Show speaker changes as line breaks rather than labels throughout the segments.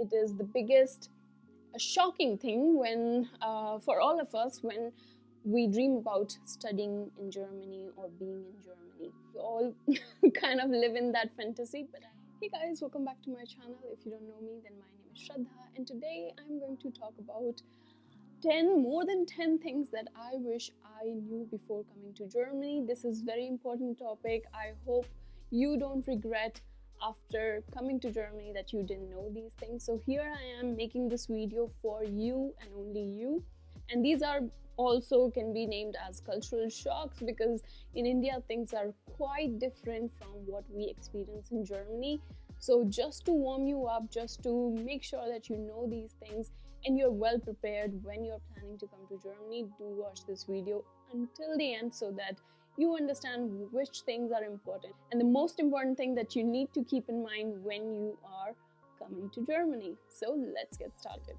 it is the biggest shocking thing when for all of us when we dream about studying in Germany or being in Germany. We all kind of live in that fantasy. But hey guys, welcome back to my channel. If you don't know me, then my name is Shraddha, and today I'm going to talk about more than 10 things that I wish I knew before coming to Germany. This is very important topic. I hope you don't regret after coming to Germany that you didn't know these things. So here I am making this video for you and only you. And these are also can be named as cultural shocks, because in India things are quite different from what we experience in Germany. So just to warm you up, just to make sure that you know these things and you're well prepared when you're planning to come to Germany, do watch this video until the end so that you understand which things are important and the most important thing that you need to keep in mind when you are coming to Germany. So let's get started.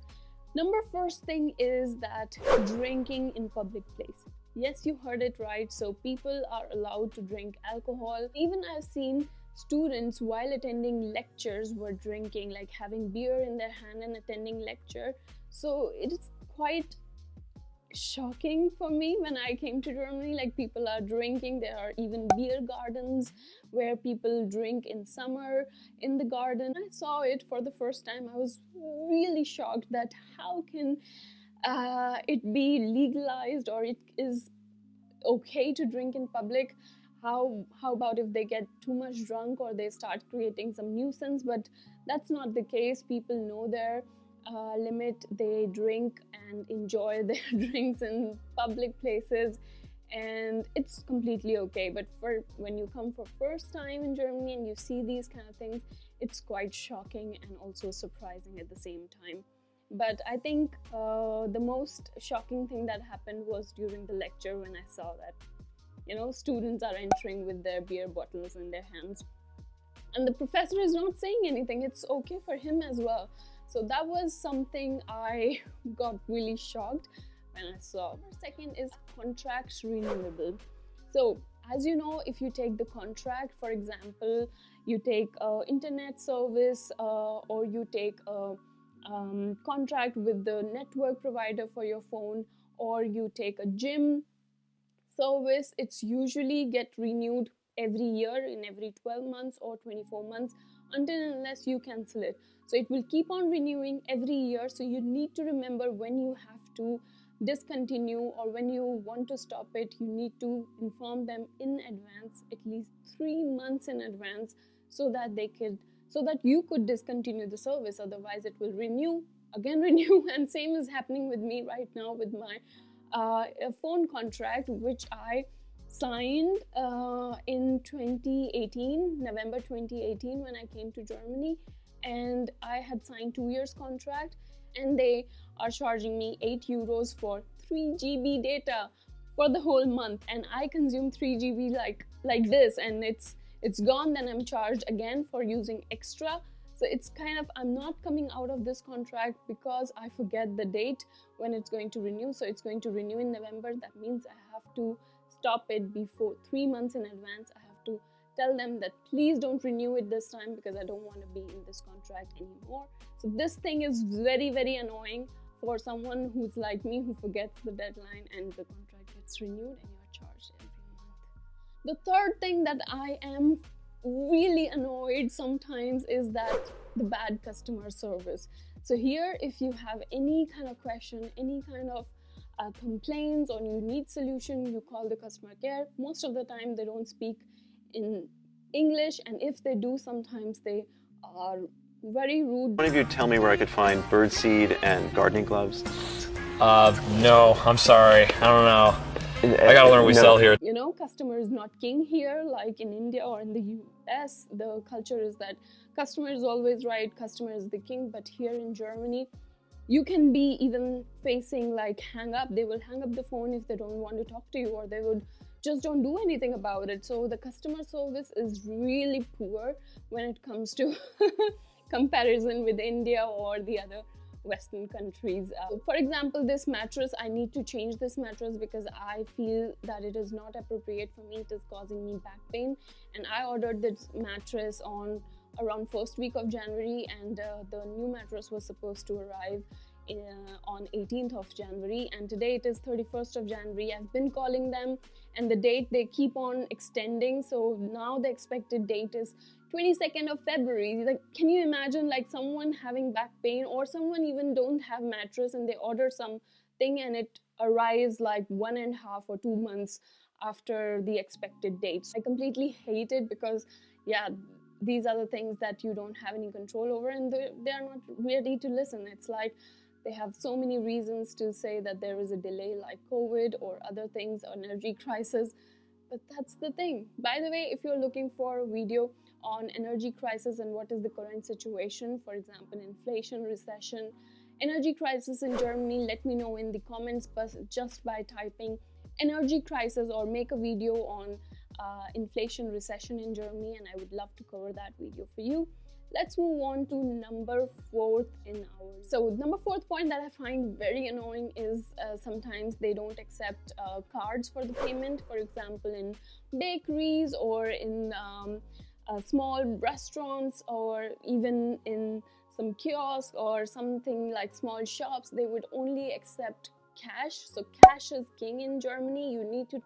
First thing is that drinking in public place. Yes, you heard it right. So people are allowed to drink alcohol. Even I've seen students while attending lectures were drinking, like having beer in their hand and attending lecture. So it is quite shocking for me when I came to Germany. Like, people are drinking. There are even beer gardens where people drink in summer in the garden. I saw it for the first time. I was really shocked that how can it be legalized, or it is okay to drink in public. How about if they get too much drunk or they start creating some nuisance? But that's not the case. People know their limit. They drink and enjoy their drinks in public places, and it's completely okay. But for when you come for first time in Germany and you see these kind of things, it's quite shocking and also surprising at the same time. But I think the most shocking thing that happened was during the lecture, when I saw that, you know, students are entering with their beer bottles in their hands and the professor is not saying anything. It's okay for him as well. So that was something I got really shocked when I saw. Second is contracts renewable. So as you know, if you take the contract, for example, you take internet service or you take a contract with the network provider for your phone, or you take a gym service, it's usually get renewed every year, in every 12 months or 24 months, until and unless you cancel it. So it will keep on renewing every year. So you need to remember when you have to discontinue or when you want to stop it, you need to inform them in advance, at least 3 months in advance, so that you could discontinue the service. Otherwise it will renew and same is happening with me right now with my a phone contract, which I signed in 2018, November 2018, when I came to Germany. And I had signed 2 years contract, and they are charging me €8 for 3 GB data for the whole month, and I consume 3 GB like this, and it's gone. Then I'm charged again for using extra. So it's kind of, I'm not coming out of this contract because I forget the date when it's going to renew. So it's going to renew in November. That means I have to stop it before 3 months in advance. I have to tell them that please don't renew it this time, because I don't want to be in this contract anymore. So this thing is very, very annoying for someone who's like me, who forgets the deadline and the contract gets renewed and you're charged every month. The third thing that I am really annoyed sometimes is that the bad customer service. So here, if you have any kind of question, any kind of complaints, or you need solution, you call the customer care. Most of the time they don't speak in English, and if they do, sometimes they are very rude.
One of you tell me where I could find birdseed and gardening gloves?
No, I'm sorry. I don't know. I gotta learn what we sell here.
You know, customer is not king here, like in India or in the US. The culture is that customer is always right, customer is the king. But here in Germany, you can be even facing like hang up. They will hang up the phone if they don't want to talk to you, or they would just don't do anything about it. So the customer service is really poor when it comes to comparison with India or the other Western countries. For example, this mattress, I need to change this mattress because I feel that it is not appropriate for me. It is causing me back pain, and I ordered this mattress on around first week of January, and the new mattress was supposed to arrive on 18th of January, and today it is 31st of January. I've been calling them, and the date they keep on extending, so now the expected date is 22nd of February. Like, can you imagine, like, someone having back pain, or someone even don't have mattress and they order something and it arrives like 1.5 or 2 months after the expected dates? I completely hate it because, yeah, these are the things that you don't have any control over, and they are not ready to listen. It's like they have so many reasons to say that there is a delay, like COVID or other things, or energy crisis. But that's the thing. By the way, if you're looking for a video on energy crisis and what is the current situation, for example, inflation, recession, energy crisis in Germany, let me know in the comments, but just by typing energy crisis, or make a video on inflation, recession in Germany, and I would love to cover that video for you. Let's move on to number 4 in our. So number 4 point that I find very annoying is sometimes they don't accept cards for the payment. For example, in bakeries or in small restaurants, or even in some kiosk or something like small shops, they would only accept cash. So cash is king in Germany. You need to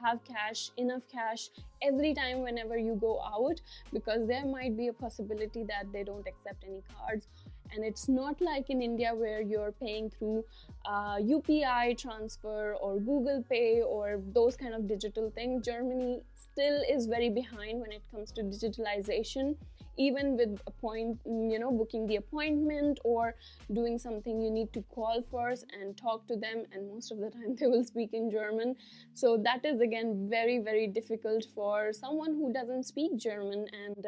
have cash, enough cash every time whenever you go out, because there might be a possibility that they don't accept any cards. And it's not like in India where you're paying through UPI transfer or Google Pay or those kind of digital things. Germany still is very behind when it comes to digitalization. Even with booking the appointment or doing something, you need to call first and talk to them, and most of the time they will speak in German. So that is again very, very difficult for someone who doesn't speak German. And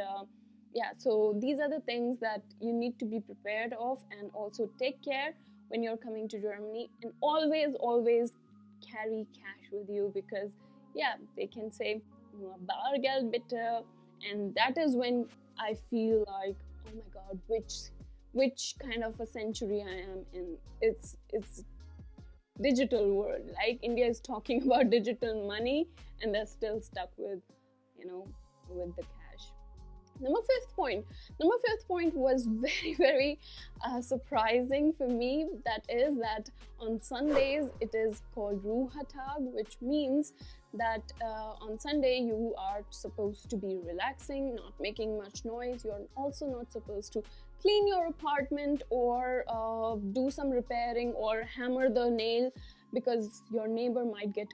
yeah, so these are the things that you need to be prepared of, and also take care when you're coming to Germany. And always carry cash with you, because yeah, they can say Bargeld bitte, and that is when I feel like, oh my god, which kind of a century I am in. It's digital world. Like, India is talking about digital money and they're still stuck with with the cash. Number fifth point was very, very surprising for me. That is that on Sundays it is called Ruhetag, which means that on Sunday you are supposed to be relaxing, not making much noise. You're also not supposed to clean your apartment or do some repairing or hammer the nail, because your neighbor might get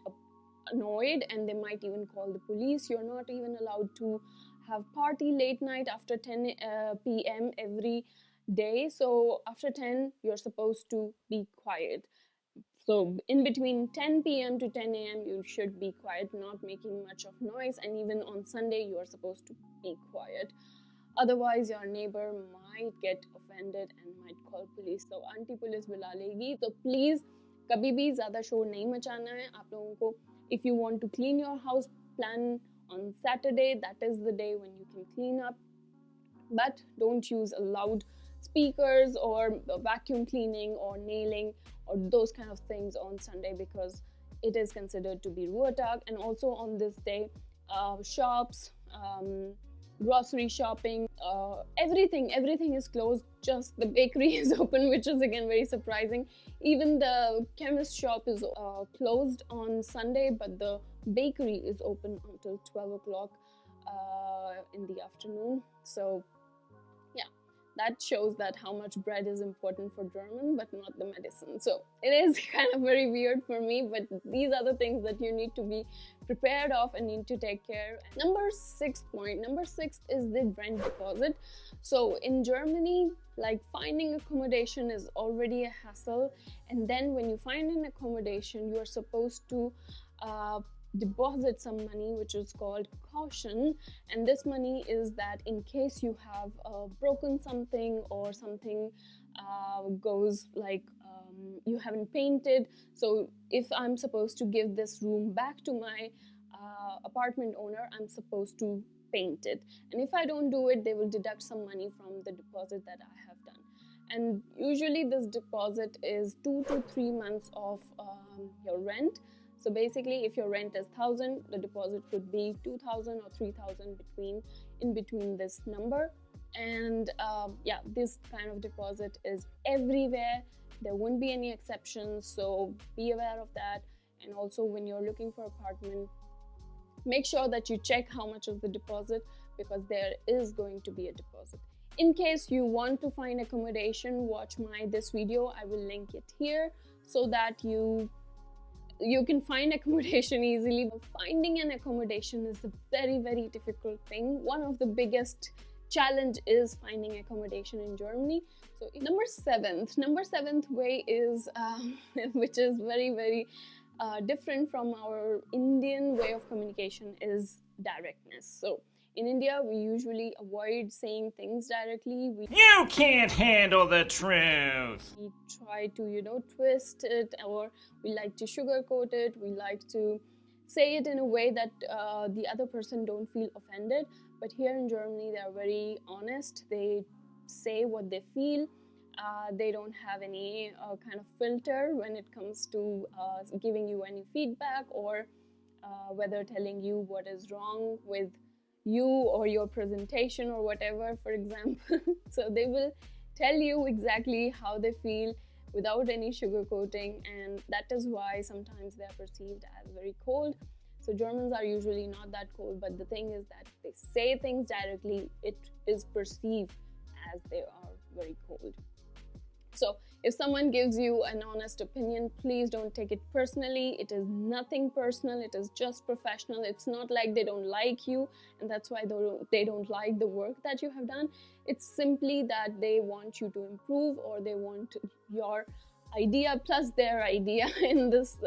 annoyed and they might even call the police. You're not even allowed to have party late night after 10 p.m. every day. So after 10 you're supposed to be quiet. So in between 10 p.m. to 10 a.m. you should be quiet, not making much of noise. And even on Sunday you are supposed to be quiet, otherwise your neighbor might get offended and might call police. So auntie police बुला लेगी. So please कभी भी ज़्यादा शोर नहीं मचाना है आप लोगों को. If you want to clean your house, plan on Saturday. That is the day when you can clean up, but don't use loud speakers or vacuum cleaning or nailing or those kind of things on Sunday, because it is considered to be Ruhetag. And also on this day, shops, grocery shopping, everything is closed. Just the bakery is open, which is again very surprising. Even the chemist shop is closed on Sunday, but the bakery is open until 12 o'clock in the afternoon. So yeah, that shows that how much bread is important for German, but not the medicine. So it is kind of very weird for me, but these are the things that you need to be prepared of and need to take care. Number 6 is the rent deposit. So in Germany, like, finding accommodation is already a hassle, and then when you find an accommodation, you are supposed to deposit some money, which is called caution. And this money is that in case you have broken something, or something goes like you haven't painted. So if I'm supposed to give this room back to my apartment owner, I'm supposed to paint it, and if I don't do it, they will deduct some money from the deposit that I have done. And usually this deposit is 2 to 3 months of your rent. So basically, if your rent is 1,000, the deposit could be 2,000 or 3,000 in between this number. And yeah, this kind of deposit is everywhere. There won't be any exceptions, so be aware of that. And also, when you're looking for apartment, make sure that you check how much is the deposit, because there is going to be a deposit. In case you want to find accommodation, watch this video. I will link it here so that you can find accommodation easily. Finding an accommodation is a very difficult thing. One of the biggest challenge is finding accommodation in Germany. So number seventh way is which is very different from our Indian way of communication, is directness. So in India, we usually avoid saying things directly.
You can't handle the truth.
We try to, twist it, or we like to sugarcoat it. We like to say it in a way that the other person don't feel offended. But here in Germany, they are very honest. They say what they feel. They don't have any kind of filter when it comes to giving you any feedback, or whether telling you what is wrong with you or your presentation or whatever, for example. So they will tell you exactly how they feel without any sugarcoating, and that is why sometimes they are perceived as very cold. So Germans are usually not that cold, but the thing is that they say things directly, it is perceived as they are very cold. So if someone gives you an honest opinion, please don't take it personally. It is nothing personal. It is just professional. It's not like they don't like you and that's why they don't like the work that you have done. It's simply that they want you to improve, or they want your idea plus their idea in this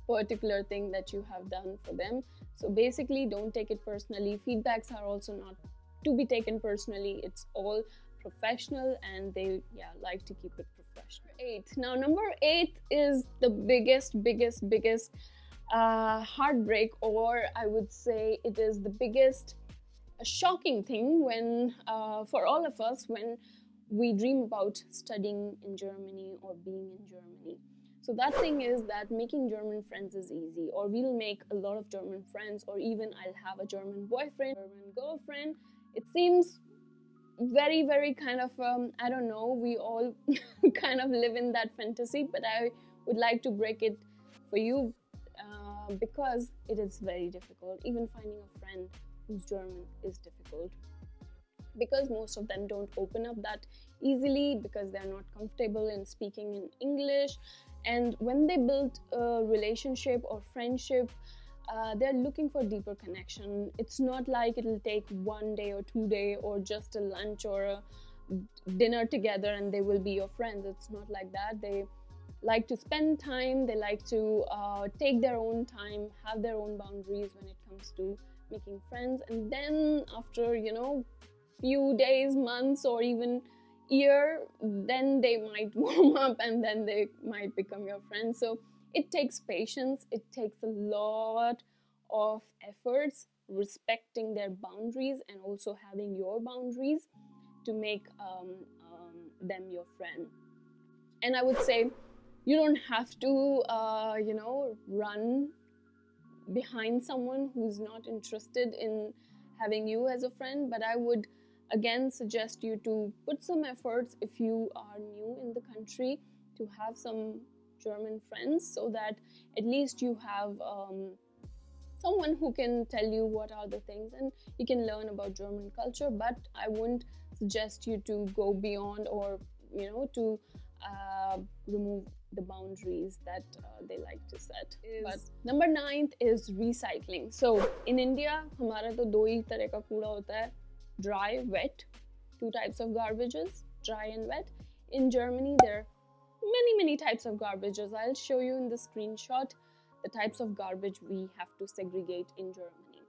particular thing that you have done for them. So basically, don't take it personally. Feedbacks are also not to be taken personally. It's all professional, and they like to keep it professional. Now number 8 is the biggest heartbreak, or I would say it is the biggest shocking thing when for all of us when we dream about studying in Germany or being in Germany. So that thing is that making German friends is easy, or we'll make a lot of German friends, or even I'll have a German boyfriend, German girlfriend. It seems very kind of I don't know, we all kind of live in that fantasy, but I would like to break it for you because it is very difficult. Even finding a friend who's German is difficult, because most of them don't open up that easily, because they're not comfortable in speaking in English. And when they build a relationship or friendship, they're looking for deeper connection. It's not like it'll take 1 day or 2 days or just a lunch or a dinner together and they will be your friends. It's not like that. They like to spend time. They like to take their own time, have their own boundaries when it comes to making friends. And then after, few days, months, or even year, then they might warm up and then they might become your friends. So it takes patience, it takes a lot of efforts, respecting their boundaries and also having your boundaries to make them your friend. And I would say you don't have to, run behind someone who's not interested in having you as a friend, but I would again suggest you to put some efforts if you are new in the country to have some German friends, so that at least you have someone who can tell you what are the things and you can learn about German culture. But I wouldn't suggest you to go beyond, or to remove the boundaries that they like to set. But number 9 is recycling. So in India, हमारा तो 2 ही तरह का कूड़ा होता है, dry, wet. 2 types of garbages, dry and wet. In Germany, there are many types of garbages. I'll show you in the screenshot the types of garbage we have to segregate in Germany.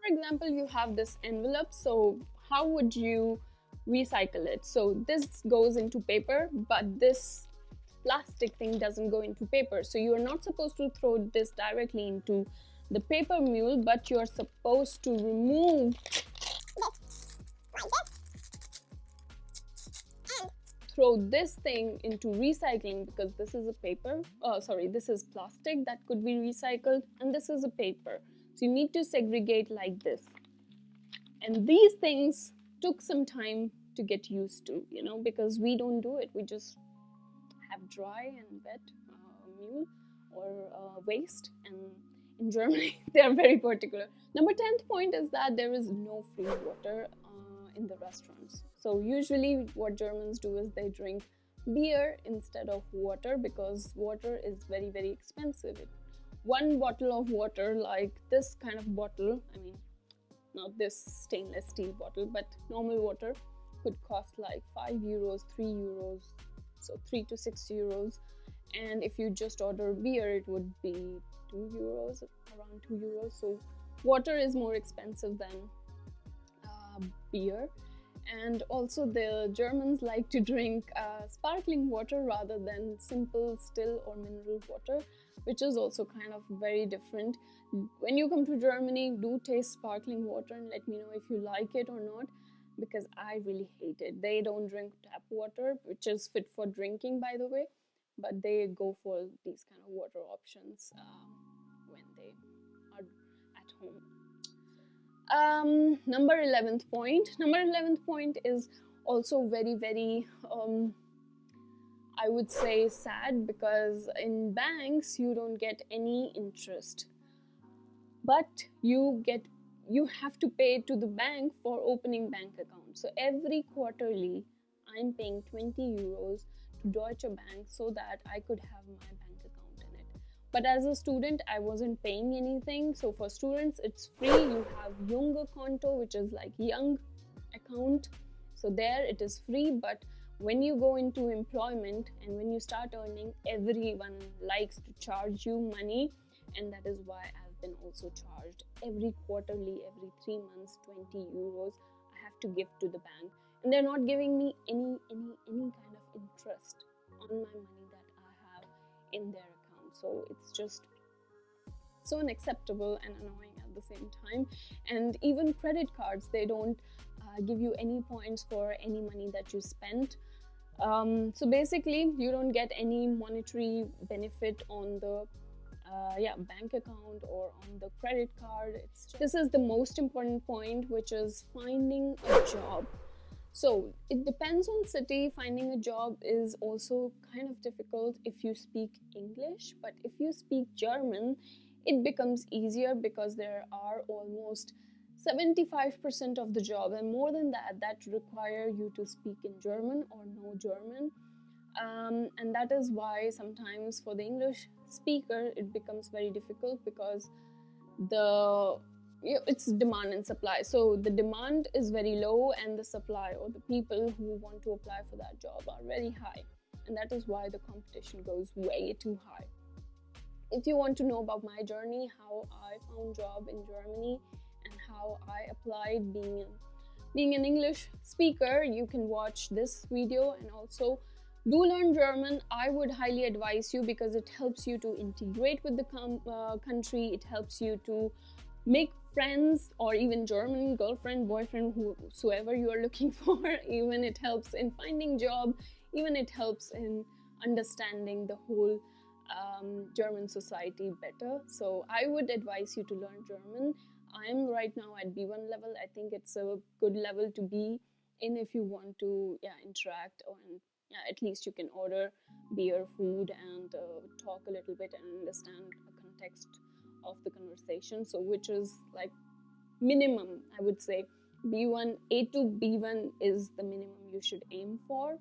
For example, you have this envelope. So how would you recycle it? So this goes into paper, but this plastic thing doesn't go into paper. So you are not supposed to throw this directly into the paper mule, but you're supposed to remove throw this thing into recycling, because this is a paper, this is plastic that could be recycled, and this is a paper. So So you need to segregate like this. And these things took some time to get used to, you know, because we don't do it. We just have dry and wet mule or waste. And in Germany, they are very particular. Number 10th point is that there is no free water in the restaurants. So usually what Germans do is they drink beer instead of water, because water is very, very expensive. One bottle of water, like this kind of bottle, I mean, not this stainless steel bottle, but normal water, could cost like 5 euros, 3 euros, so 3 to 6 euros. And if you just order beer, it would be 2 euros, around 2 euros. So water is more expensive than beer. And also the Germans like to drink sparkling water rather than simple still or mineral water, which is also kind of very different. When you come to Germany, do taste sparkling water and let me know if you like it or not, because I really hate it. They don't drink tap water, which is fit for drinking, by the way, but they go for these kind of water options when they are at home. Number 11th point. Number 11th point is also very, very, I would say sad, because in banks you don't get any interest, but you have to pay to the bank for opening bank account. So every quarterly I'm paying 20 euros to Deutsche Bank so that I could have my bank account in it. But as a student, I wasn't paying anything. So for students, it's free. You have Junge Konto, which is like young account. So there it is free. But when you go into employment and when you start earning, everyone likes to charge you money. And that is why I've been also charged every quarterly, every 3 months, 20 euros I have to give to the bank. And they're not giving me any kind of interest on my money that I have in their account. So it's just so unacceptable and annoying at the same time. And even credit cards, they don't give you any points for any money that you spent. So basically, you don't get any monetary benefit on the bank account or on the credit card. This is the most important point, which is finding a job. So it depends on city. Finding a job is also kind of difficult if you speak English, but if you speak German, it becomes easier, because there are almost 75% of the job, and more than that, that require you to speak in German or know German. And that is why sometimes for the English speaker it becomes very difficult, because it's demand and supply. So the demand is very low and the supply, or the people who want to apply for that job, are very high, and that is why the competition goes way too high. If you want to know about my journey, how I found job in Germany and how I applied being an English speaker, you can watch this video. And also do learn German. I would highly advise you, because it helps you to integrate with the country. It helps you to make friends, or even German girlfriend, boyfriend, whosoever you are looking for. Even it helps in finding job. Even it helps in understanding the whole German society better. So I would advise you to learn German. I'm right now at B1 level. I think it's a good level to be in if you want to interact, or at least you can order beer, food, and talk a little bit and understand the context of the conversation. So which is like minimum, I would say. B1, A2 B1 is the minimum you should aim for.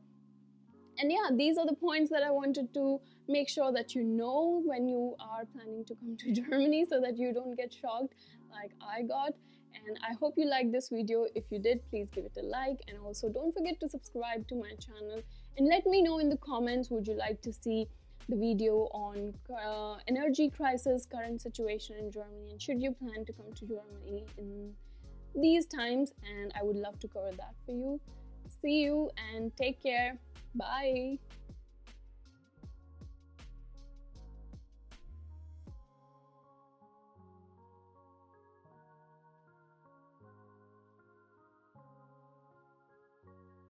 And yeah, these are the points that I wanted to make sure that you know when you are planning to come to Germany, so that you don't get shocked like I got. And I hope you liked this video. If you did, please give it a like, and also don't forget to subscribe to my channel, and let me know in the comments, would you like to see the video on energy crisis, current situation in Germany, and should you plan to come to Germany in these times? And I would love to cover that for you. See you and take care. Bye.